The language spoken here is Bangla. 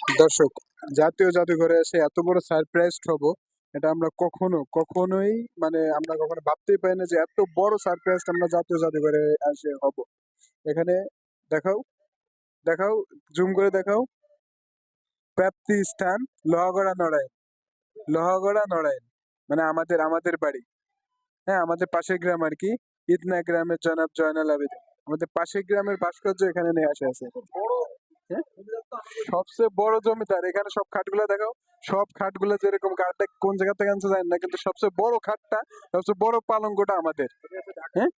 দর্শক, জাতীয় জাদুঘরে এসে এত বড় সারপ্রাইজড হব, এটা আমরা কখনোই মানে আমরা কখনো ভাবতেই পারি না যে এত বড় সারপ্রাইজ আমরা জাতীয় জাদুঘরে এসে হব। এখানে দেখাও, দেখাও, জুম করে দেখাও। প্রাপ্তি স্থান লোহাগড়া নড়াইল। লোহাগড়া নড়াইল মানে আমাদের আমাদের বাড়ি। হ্যাঁ, আমাদের পাশের গ্রাম আর কি। ইদনা গ্রামের জনাব জয়নাল আবেদিন আমাদের পাশের গ্রামের ভাস্কর্য এখানে নিয়ে আসে আছে। হ্যাঁ? সবচেয়ে বড় জমিদার এখানে সব খাটগুলা দেখাও। সব খাটগুলা যেরকম, কাঠটা কোন জায়গা থেকে আনছে জানি না, কিন্তু সবচেয়ে বড় খাটটা, সবচেয়ে বড় পালঙ্কটা আমাদের। হ্যাঁ,